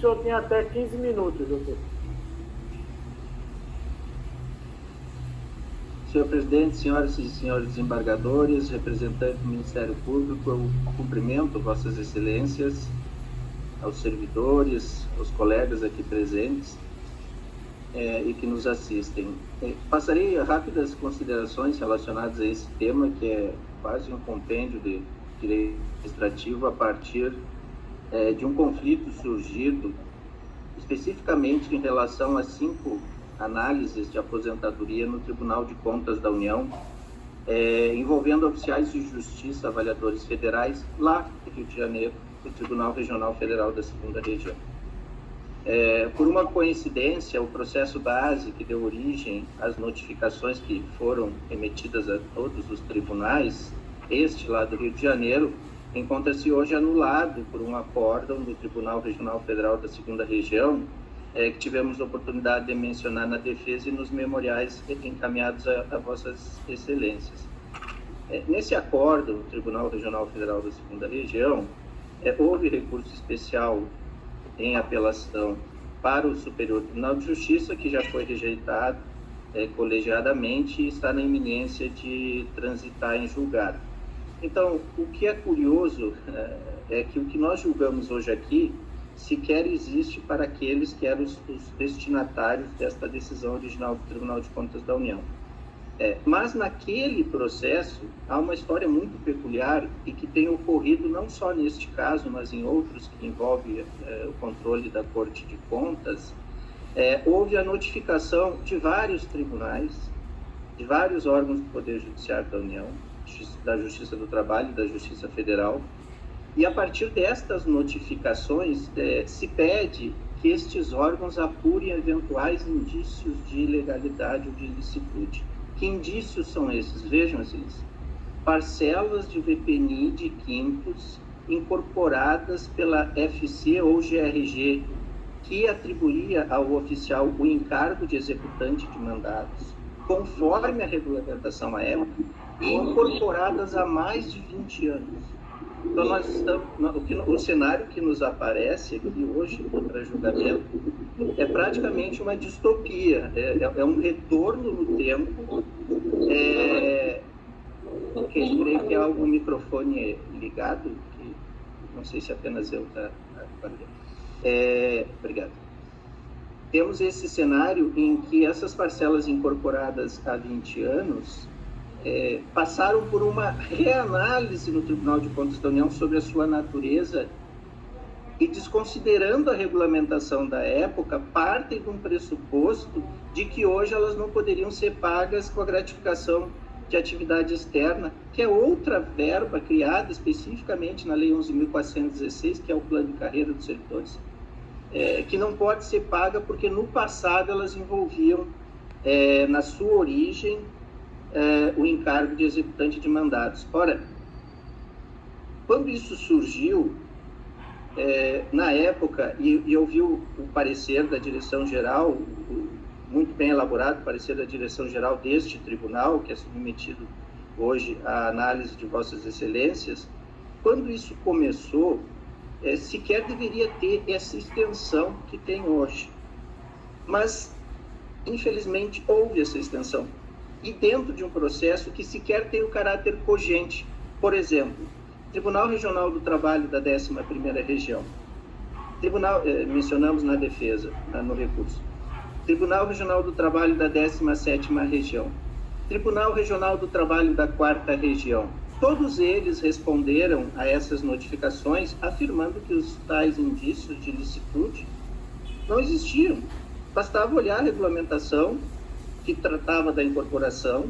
senhor tem até 15 minutos, doutor. Senhor presidente, senhoras e senhores desembargadores, representantes do Ministério Público, eu cumprimento vossas excelências, aos servidores, aos colegas aqui presentes e que nos assistem. Passarei rápidas considerações relacionadas a esse tema, que é quase um compêndio de direito administrativo a partir de um conflito surgido especificamente em relação a 5 análises de aposentadoria no Tribunal de Contas da União, envolvendo oficiais de justiça, avaliadores federais, lá no Rio de Janeiro, do Tribunal Regional Federal da 2ª Região. Por uma coincidência, o processo base que deu origem às notificações que foram emitidas a todos os tribunais, este lá do Rio de Janeiro, encontra-se hoje anulado por um acórdão do Tribunal Regional Federal da 2ª Região, que tivemos a oportunidade de mencionar na defesa e nos memoriais encaminhados a vossas excelências. Nesse acórdão do Tribunal Regional Federal da 2ª Região, houve recurso especial em apelação para o Superior Tribunal de Justiça, que já foi rejeitado colegiadamente e está na iminência de transitar em julgado. Então, o que é curioso é que o que nós julgamos hoje aqui sequer existe para aqueles que eram os destinatários desta decisão original do Tribunal de Contas da União. Mas naquele processo há uma história muito peculiar e que tem ocorrido não só neste caso, mas em outros que envolvem o controle da Corte de Contas. Houve a notificação de vários tribunais, de vários órgãos do Poder Judiciário da União, da Justiça do Trabalho e da Justiça Federal, e a partir destas notificações se pede que estes órgãos apurem eventuais indícios de ilegalidade ou de ilicitude. Que indícios são esses? Vejam, excelência. Parcelas de VPNI de quintos incorporadas pela FC ou GRG, que atribuía ao oficial o encargo de executante de mandatos, conforme a regulamentação à época, e incorporadas há mais de 20 anos. Então, nós estamos, o cenário que nos aparece aqui hoje para julgamento é praticamente uma distopia, é um retorno no tempo. Creio que há algum microfone ligado, que não sei se apenas eu está. Obrigado. Temos esse cenário em que essas parcelas incorporadas há 20 anos passaram por uma reanálise no Tribunal de Contas da União sobre a sua natureza e, desconsiderando a regulamentação da época, partem de um pressuposto de que hoje elas não poderiam ser pagas com a gratificação de atividade externa, que é outra verba criada especificamente na Lei 11.416, que é o Plano de Carreira dos Servidores, que não pode ser paga porque no passado elas envolviam, na sua origem, o encargo de executante de mandatos. Ora, quando isso surgiu, na época, e eu vi o parecer da direção-geral, muito bem elaborado, o parecer da direção-geral deste tribunal, que é submetido hoje à análise de vossas excelências, quando isso começou, sequer deveria ter essa extensão que tem hoje. Mas, infelizmente, houve essa extensão. E dentro de um processo que sequer tem o caráter cogente. Por exemplo, Tribunal Regional do Trabalho da 11ª Região. Mencionamos na defesa, no recurso. Tribunal Regional do Trabalho da 17ª Região. Tribunal Regional do Trabalho da 4ª Região. Todos eles responderam a essas notificações afirmando que os tais indícios de ilicitude não existiam. Bastava olhar a regulamentação que tratava da incorporação,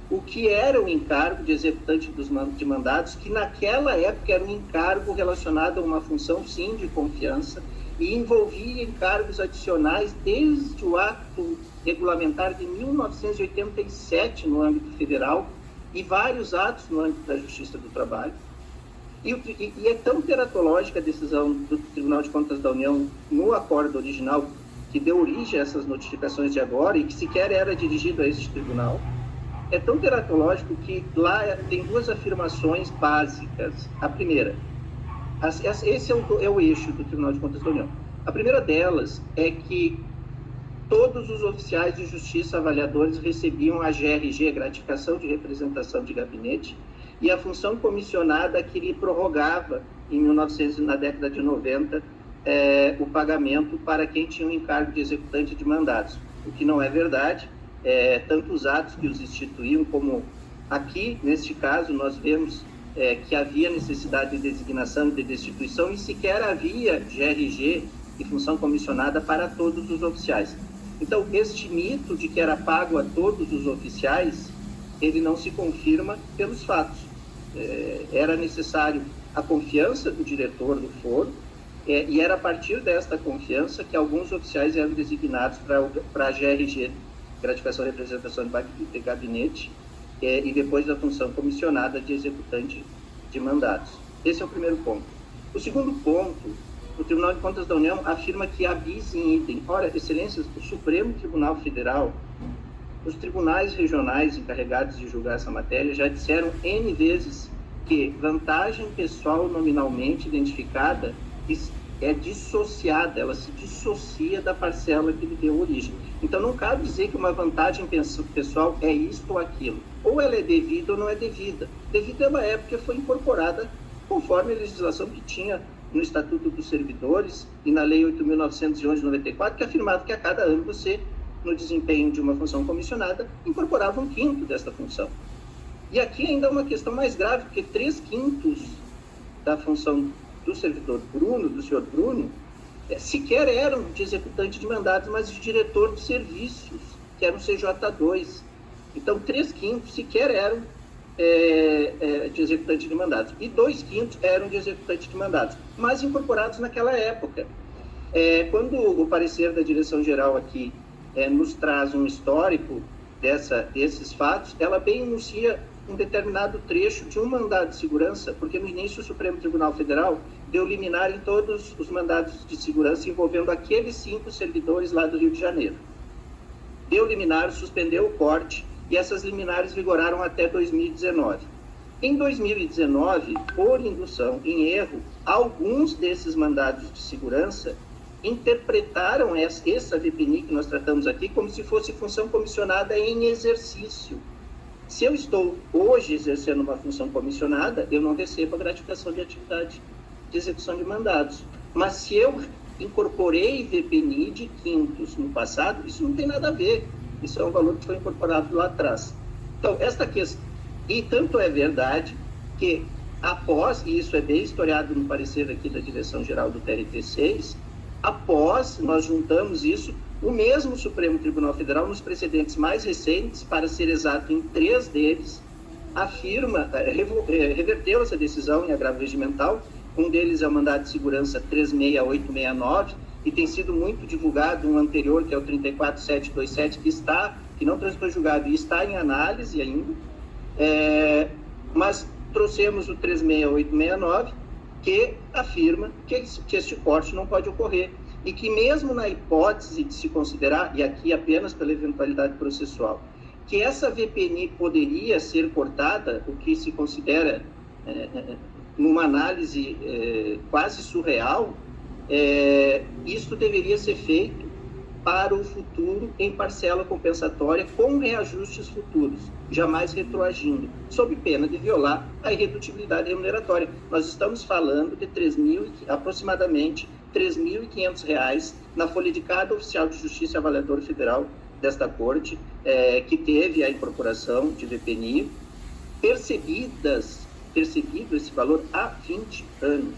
o que era o encargo de executante de mandatos, que naquela época era um encargo relacionado a uma função, sim, de confiança, e envolvia encargos adicionais desde o ato regulamentar de 1987 no âmbito federal e vários atos no âmbito da Justiça do Trabalho. E é tão teratológica a decisão do Tribunal de Contas da União no acordo original que deu origem a essas notificações de agora e que sequer era dirigido a este tribunal, é tão teratológico que lá tem 2 afirmações básicas. A primeira, esse é o eixo do Tribunal de Contas da União. A primeira delas é que todos os oficiais de justiça avaliadores recebiam a GRG, gratificação de representação de gabinete, e a função comissionada que lhe prorrogava, na década de 90, o pagamento para quem tinha um encargo de executante de mandados, o que não é verdade. Tanto os atos que os instituíam, como aqui, neste caso, nós vemos que havia necessidade de designação e de destituição, e sequer havia GRG e função comissionada para todos os oficiais. Então, este mito de que era pago a todos os oficiais, ele não se confirma pelos fatos. Era necessário a confiança do diretor do foro, e era a partir desta confiança que alguns oficiais eram designados para a GRG, gratificação e representação de gabinete, e depois da função comissionada de executante de mandados. Esse é o primeiro ponto. O segundo ponto, o Tribunal de Contas da União afirma que há bis in idem. Ora, excelências, o Supremo Tribunal Federal, os tribunais regionais encarregados de julgar essa matéria já disseram N vezes que vantagem pessoal nominalmente identificada é dissociada, ela se dissocia da parcela que lhe deu origem. Então, não cabe dizer que uma vantagem pessoal é isto ou aquilo. Ou ela é devida ou não é devida. Devida ela é porque foi incorporada conforme a legislação que tinha no Estatuto dos Servidores e na Lei 8.911 de 94, que afirmava que a cada ano você, no desempenho de uma função comissionada, incorporava 1/5 desta função. E aqui ainda é uma questão mais grave, porque 3/5 da função do servidor Bruno, do senhor Bruno, sequer eram de executante de mandados, mas de diretor de serviços, que era um CJ2. Então, 3/5 sequer eram de executante de mandados, e 2/5 eram de executante de mandados, mas incorporados naquela época. Quando o parecer da direção-geral aqui nos traz um histórico desses fatos, ela bem enuncia um determinado trecho de um mandado de segurança, porque no início o Supremo Tribunal Federal deu liminar em todos os mandados de segurança envolvendo aqueles 5 servidores lá do Rio de Janeiro. Deu liminar, suspendeu o corte, e essas liminares vigoraram até 2019. Em 2019, por indução em erro, alguns desses mandados de segurança interpretaram essa VPNI que nós tratamos aqui como se fosse função comissionada em exercício. Se eu estou hoje exercendo uma função comissionada, eu não recebo a gratificação de atividade de execução de mandados. Mas se eu incorporei VPNI de quintos no passado, isso não tem nada a ver. Isso é um valor que foi incorporado lá atrás. Então, esta questão... E tanto é verdade que após, e isso é bem historiado no parecer aqui da Direção-Geral do TRT6, após nós juntamos isso, o mesmo Supremo Tribunal Federal, nos precedentes mais recentes, para ser exato em 3 deles, afirma, reverteu essa decisão em agravo regimental. Um deles é o mandado de segurança 36869, e tem sido muito divulgado um anterior, que é o 34727, que não transitou julgado e está em análise ainda, mas trouxemos o 36869, que afirma que este corte não pode ocorrer, e que mesmo na hipótese de se considerar, e aqui apenas pela eventualidade processual, que essa VPNI poderia ser cortada, o que se considera, numa análise quase surreal, isso deveria ser feito para o futuro em parcela compensatória com reajustes futuros, jamais retroagindo, sob pena de violar a irredutibilidade remuneratória. Nós estamos falando de aproximadamente R$ 3.500 na folha de cada oficial de justiça e avaliador federal desta corte, que teve a incorporação de VPNI, percebido esse valor há 20 anos,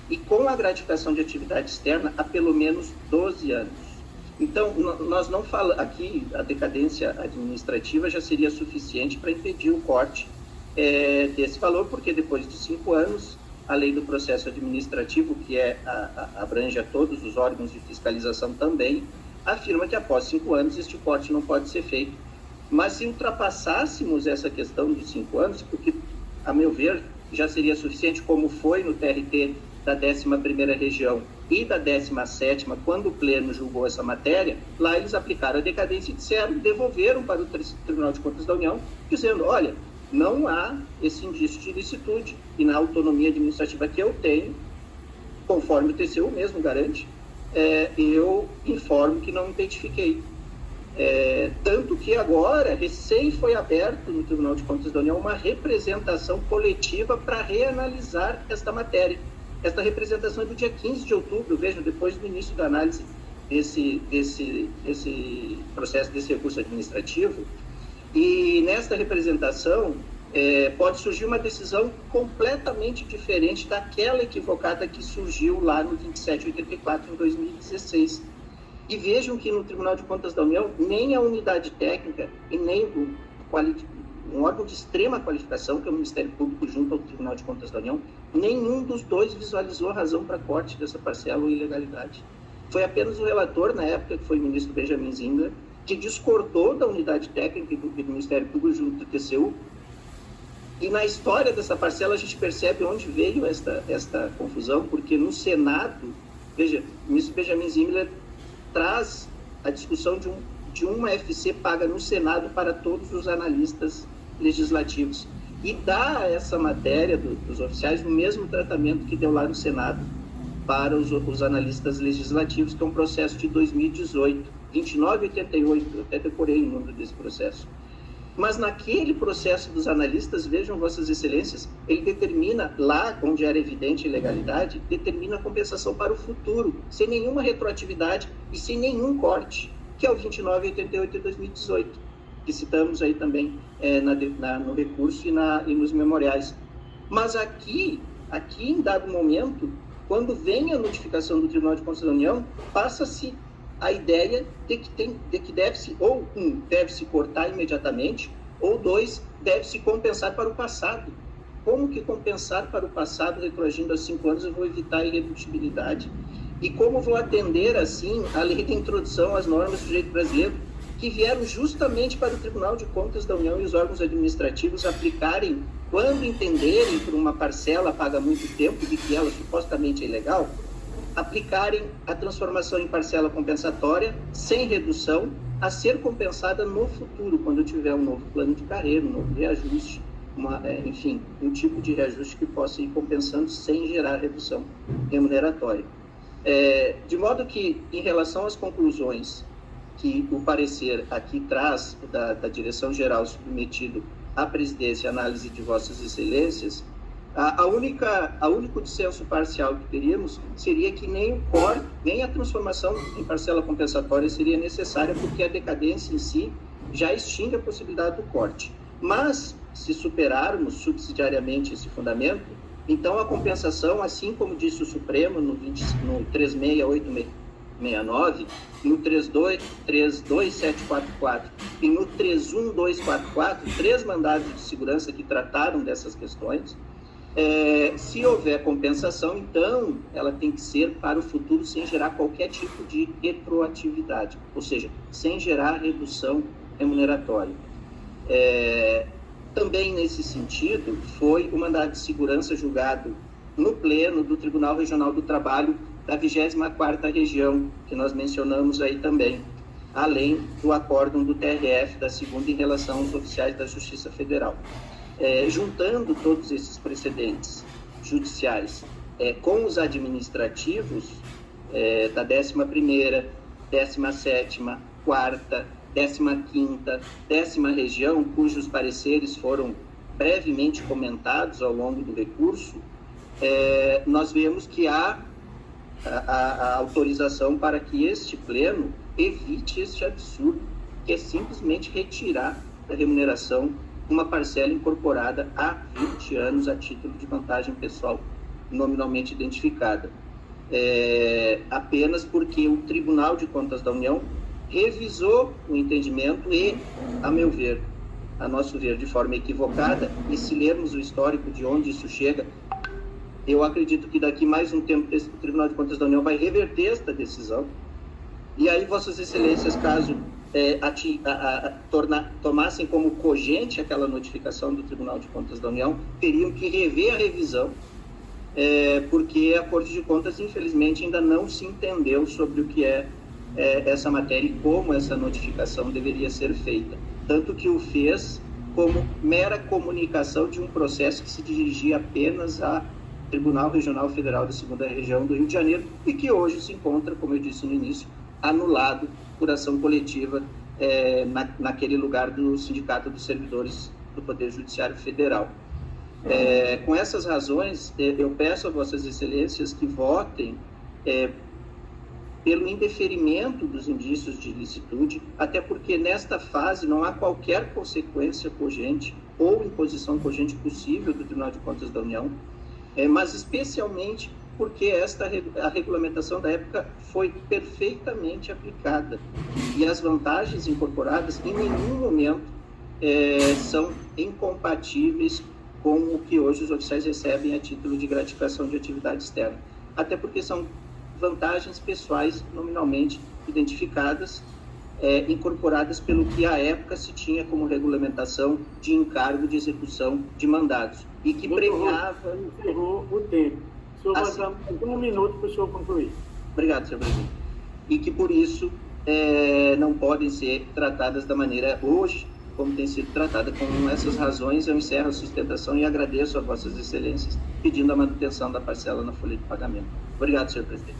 e com a gratificação de atividade externa há pelo menos 12 anos. Então, nós não falamos aqui, a decadência administrativa já seria suficiente para impedir o corte desse valor, porque depois de 5 anos, a lei do processo administrativo, que abrange a todos os órgãos de fiscalização também, afirma que após 5 anos este corte não pode ser feito. Mas se ultrapassássemos essa questão dos 5 anos, porque, a meu ver, já seria suficiente, como foi no TRT da 11ª região e da 17ª, quando o pleno julgou essa matéria, lá eles aplicaram a decadência e devolveram para o Tribunal de Contas da União, dizendo, olha, não há esse indício de ilicitude, e na autonomia administrativa que eu tenho, conforme o TCU mesmo garante, eu informo que não identifiquei. Tanto que agora, recém foi aberto no Tribunal de Contas da União uma representação coletiva para reanalisar esta matéria. Esta representação é do dia 15 de outubro, vejam, depois do início da análise desse processo, desse recurso administrativo. E nesta representação pode surgir uma decisão completamente diferente daquela equivocada que surgiu lá no 2784, em 2016. E vejam que no Tribunal de Contas da União, nem a unidade técnica e nem um órgão de extrema qualificação, que é o Ministério Público junto ao Tribunal de Contas da União, nenhum dos dois visualizou razão para corte dessa parcela ou ilegalidade. Foi apenas o relator, na época, que foi o ministro Benjamin Zingler, que discordou da unidade técnica e do Ministério Público junto do TCU. E na história dessa parcela a gente percebe onde veio esta confusão, porque no Senado, veja, o ministro Benjamin Zingler traz a discussão de uma FC paga no Senado para todos os analistas legislativos e dá a essa matéria dos oficiais o mesmo tratamento que deu lá no Senado para os analistas legislativos, que é um processo de 2018, 2988, eu até decorei o número desse processo. Mas naquele processo dos analistas, vejam, Vossas Excelências, ele determina, lá onde era evidente a ilegalidade, determina a compensação para o futuro, sem nenhuma retroatividade e sem nenhum corte, que é o 2988 de 2018, que citamos aí também no recurso e nos memoriais. Mas aqui, em dado momento, quando vem a notificação do Tribunal de Contas da União, passa-se a ideia de que deve-se, ou deve-se cortar imediatamente, ou dois, deve-se compensar para o passado. Como que compensar para o passado, retroagindo a 5 anos, eu vou evitar a irredutibilidade? E como vou atender, assim, a lei de introdução às normas do direito brasileiro, que vieram justamente para o Tribunal de Contas da União e os órgãos administrativos aplicarem, quando entenderem por uma parcela paga muito tempo, de que ela supostamente é ilegal, aplicarem a transformação em parcela compensatória, sem redução, a ser compensada no futuro, quando tiver um novo plano de carreira, um novo reajuste, enfim, um tipo de reajuste que possa ir compensando sem gerar redução remuneratória. De modo que, em relação às conclusões que o parecer aqui traz da Direção-Geral submetido à presidência e análise de Vossas Excelências, o único dissenso parcial que teríamos seria que nem o corte, nem a transformação em parcela compensatória seria necessária, porque a decadência em si já extingue a possibilidade do corte. Mas, se superarmos subsidiariamente esse fundamento, então a compensação, assim como disse o Supremo no 36869, no 32744 e no 31244, 3 mandados de segurança que trataram dessas questões, se houver compensação, então ela tem que ser para o futuro sem gerar qualquer tipo de retroatividade, ou seja, sem gerar redução remuneratória. Também nesse sentido, foi o mandado de segurança julgado no pleno do Tribunal Regional do Trabalho da 24ª Região, que nós mencionamos aí também, além do acórdão do TRF da 2ª em relação aos oficiais da Justiça Federal. Juntando todos esses precedentes judiciais com os administrativos da 11ª, 17ª, 4ª, 15ª, 10ª região, cujos pareceres foram brevemente comentados ao longo do recurso, nós vemos que há a autorização para que este pleno evite este absurdo, que é simplesmente retirar da remuneração uma parcela incorporada há 20 anos a título de vantagem pessoal nominalmente identificada. Apenas porque o Tribunal de Contas da União revisou o entendimento e, a meu ver, a nosso ver, de forma equivocada, e se lermos o histórico de onde isso chega, eu acredito que daqui mais um tempo o Tribunal de Contas da União vai reverter esta decisão, e aí Vossas Excelências, caso tomassem como cogente aquela notificação do Tribunal de Contas da União, teriam que rever a revisão, porque a Corte de Contas, infelizmente, ainda não se entendeu sobre o que é essa matéria e como essa notificação deveria ser feita. Tanto que o fez como mera comunicação de um processo que se dirigia apenas a Tribunal Regional Federal da 2ª Região do Rio de Janeiro, e que hoje se encontra, como eu disse no início, anulado por ação coletiva naquele lugar do Sindicato dos Servidores do Poder Judiciário Federal. Com essas razões, eu peço a Vossas Excelências que votem pelo indeferimento dos indícios de ilicitude, até porque nesta fase não há qualquer consequência cogente ou imposição cogente possível do Tribunal de Contas da União, mas especialmente porque a regulamentação da época foi perfeitamente aplicada e as vantagens incorporadas em nenhum momento são incompatíveis com o que hoje os oficiais recebem a título de gratificação de atividade externa, até porque são vantagens pessoais nominalmente identificadas, incorporadas pelo que à época se tinha como regulamentação de encargo de execução de mandados e que premiava... Encerrou o tempo. O senhor vai dar mais 1 minuto para o senhor concluir. Obrigado, senhor presidente. E que por isso não podem ser tratadas da maneira hoje como tem sido tratada. Com essas razões, eu encerro a sustentação e agradeço a Vossas Excelências, pedindo a manutenção da parcela na folha de pagamento. Obrigado, senhor presidente.